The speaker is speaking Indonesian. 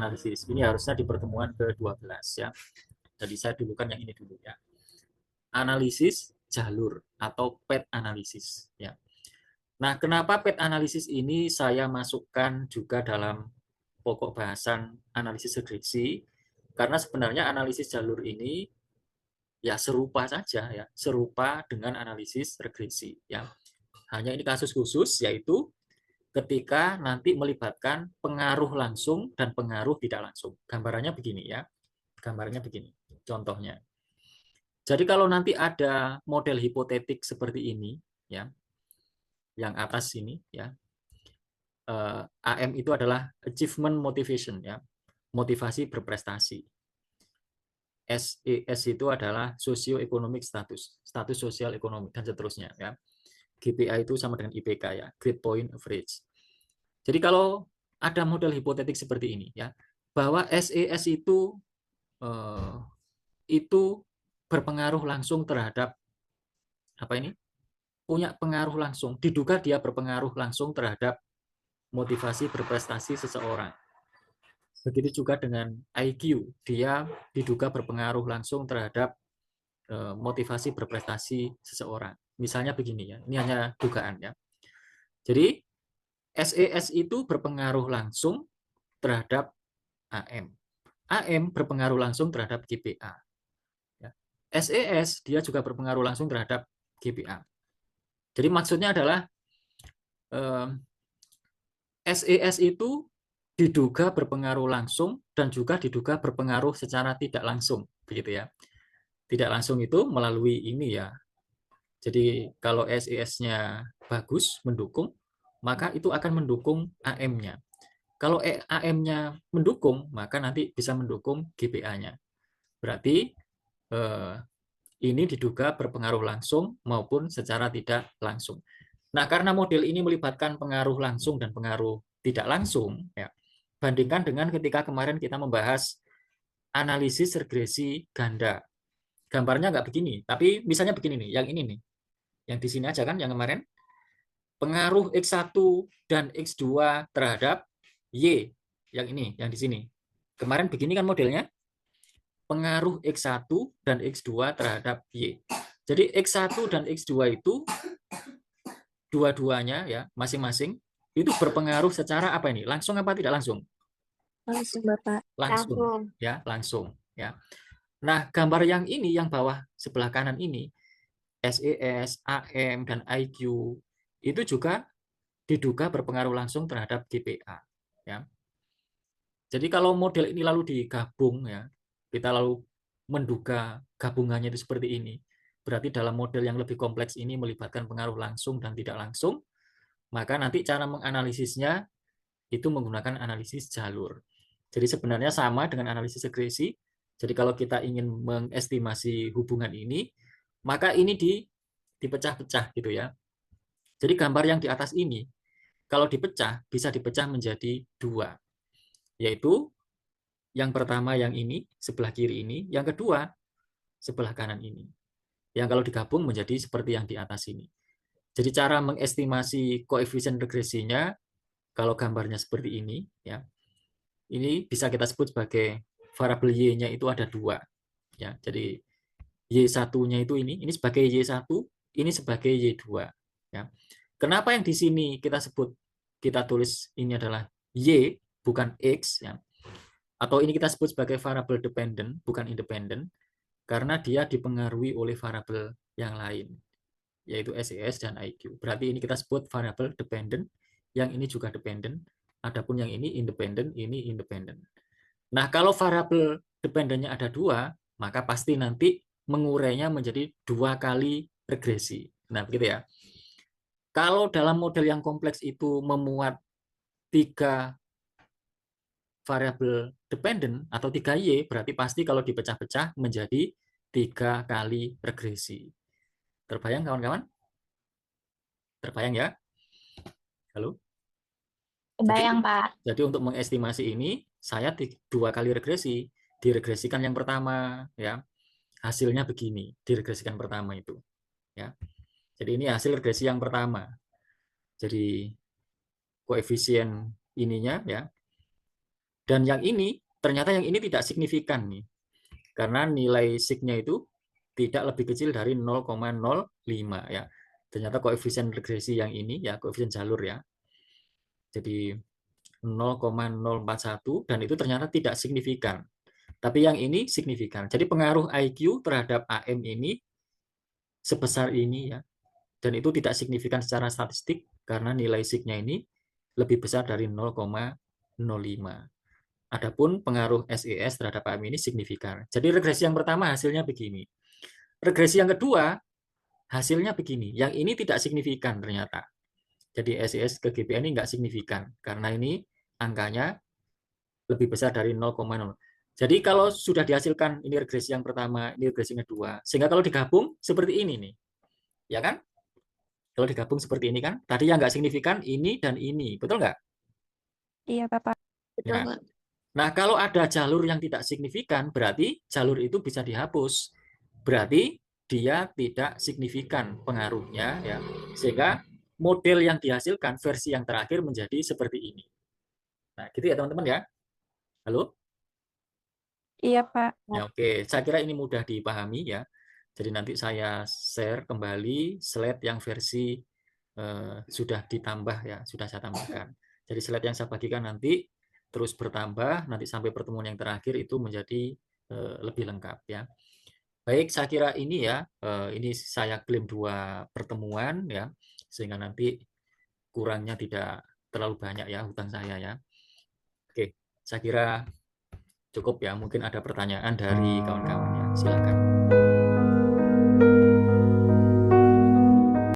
analisis. Ini harusnya di pertemuan ke-12 ya. Jadi saya dulukan yang ini dulu ya. Analisis jalur atau path analisis ya. Nah, kenapa path analisis ini saya masukkan juga dalam pokok bahasan analisis regresi? Karena sebenarnya analisis jalur ini ya serupa saja ya, serupa dengan analisis regresi ya. Hanya ini kasus khusus yaitu ketika nanti melibatkan pengaruh langsung dan pengaruh tidak langsung. Gambarannya begini ya. Gambarnya begini. Contohnya. Jadi kalau nanti ada model hipotetik seperti ini ya, yang atas ini ya. AM itu adalah achievement motivation ya, motivasi berprestasi. SES itu adalah socio-economic status, status sosial ekonomi dan seterusnya ya. GPA itu sama dengan IPK ya, grade point average. Jadi kalau ada model hipotetik seperti ini ya, bahwa SES itu berpengaruh langsung terhadap apa ini? Punya pengaruh langsung, diduga dia berpengaruh langsung terhadap motivasi berprestasi seseorang. Begitu juga dengan IQ, dia diduga berpengaruh langsung terhadap motivasi berprestasi seseorang. Misalnya begini ya, ini hanya dugaan ya. Jadi SES itu berpengaruh langsung terhadap AM. AM berpengaruh langsung terhadap GPA. SES dia juga berpengaruh langsung terhadap GPA. Jadi maksudnya adalah SES itu diduga berpengaruh langsung dan juga diduga berpengaruh secara tidak langsung, begitu ya. Tidak langsung itu melalui ini ya. Jadi kalau SES-nya bagus, mendukung, maka itu akan mendukung AM-nya. Kalau AM-nya mendukung, maka nanti bisa mendukung GPA-nya. Berarti ini diduga berpengaruh langsung maupun secara tidak langsung. Nah, karena model ini melibatkan pengaruh langsung dan pengaruh tidak langsung, ya, bandingkan dengan ketika kemarin kita membahas analisis regresi ganda. Gambarnya nggak begini, tapi misalnya begini nih, yang ini nih. Yang di sini aja kan, yang kemarin. Pengaruh X1 dan X2 terhadap Y. Yang ini, yang di sini. Kemarin begini kan modelnya. Pengaruh X1 dan X2 terhadap Y. Jadi X1 dan X2 itu dua-duanya ya, masing-masing itu berpengaruh secara apa ini? Langsung apa tidak langsung? Langsung, Bapak. Langsung. Ya, langsung ya. Nah, gambar yang ini yang bawah sebelah kanan ini SES, AM dan IQ itu juga diduga berpengaruh langsung terhadap GPA ya. Jadi kalau model ini lalu digabung ya, kita lalu menduga gabungannya itu seperti ini. Berarti dalam model yang lebih kompleks ini melibatkan pengaruh langsung dan tidak langsung, maka nanti cara menganalisisnya itu menggunakan analisis jalur. Jadi sebenarnya sama dengan analisis regresi. Jadi kalau kita ingin mengestimasi hubungan ini, maka ini dipecah-pecah gitu ya. Jadi gambar yang di atas ini, kalau dipecah, bisa dipecah menjadi dua. Yaitu yang pertama yang ini, sebelah kiri ini, yang kedua sebelah kanan ini. Yang kalau digabung menjadi seperti yang di atas ini. Jadi cara mengestimasi koefisien regresinya, kalau gambarnya seperti ini, ya, ini bisa kita sebut sebagai variabel y-nya itu ada dua. Ya, jadi y1-nya itu ini sebagai y1, ini sebagai y2. Ya. Kenapa yang di sini kita sebut, kita tulis ini adalah y, bukan x, ya. Atau ini kita sebut sebagai variabel dependent, bukan independent, karena dia dipengaruhi oleh variabel yang lain, yaitu SES dan IQ. Berarti ini kita sebut variabel dependent, yang ini juga dependent, adapun yang ini independent, ini independent. Nah, kalau variabel dependentnya ada dua, maka pasti nanti mengurainya menjadi dua kali regresi. Nah, begitu ya. Kalau dalam model yang kompleks itu memuat tiga variabel dependent atau 3Y, berarti pasti kalau dipecah-pecah menjadi 3 kali regresi. Terbayang kawan-kawan? Terbayang ya? Halo? Kebayang, Pak. Jadi untuk mengestimasi ini, saya 2 kali regresi. Diregresikan yang pertama, ya. Hasilnya begini, diregresikan pertama itu. Ya. Jadi ini hasil regresi yang pertama. Jadi koefisien ininya ya Dan yang ini, ternyata yang ini tidak signifikan nih. Karena nilai signya itu tidak lebih kecil dari 0,05 ya. Ternyata koefisien regresi yang ini ya, koefisien jalur ya. Jadi 0,041 dan itu ternyata tidak signifikan. Tapi yang ini signifikan. Jadi pengaruh IQ terhadap AM ini sebesar ini ya. Dan itu tidak signifikan secara statistik karena nilai signya ini lebih besar dari 0,05. Adapun pengaruh SES terhadap AM ini signifikan. Jadi regresi yang pertama hasilnya begini. Regresi yang kedua hasilnya begini. Yang ini tidak signifikan ternyata. Jadi SES ke GPA ini nggak signifikan karena ini angkanya lebih besar dari 0,0. Jadi kalau sudah dihasilkan ini regresi yang pertama, ini regresi yang kedua, sehingga kalau digabung seperti ini nih, ya kan? Kalau digabung seperti ini kan, tadi yang nggak signifikan ini dan ini, betul nggak? Iya, Bapak. Betul, Ya. Pak. Nah, kalau ada jalur yang tidak signifikan, berarti jalur itu bisa dihapus. Berarti dia tidak signifikan pengaruhnya, ya. Sehingga model yang dihasilkan versi yang terakhir menjadi seperti ini. Nah, gitu ya teman-teman ya. Halo? Iya, Pak. Ya, oke. Saya kira ini mudah dipahami ya. Jadi nanti saya share kembali slide yang versi sudah ditambah ya, sudah saya tambahkan. Jadi slide yang saya bagikan nanti terus bertambah, nanti sampai pertemuan yang terakhir itu menjadi lebih lengkap ya. Baik, saya kira ini ya, ini saya klaim 2 pertemuan ya, sehingga nanti kurangnya tidak terlalu banyak ya hutang saya ya. Oke, saya kira cukup ya. Mungkin ada pertanyaan dari kawan-kawan ya. Silakan.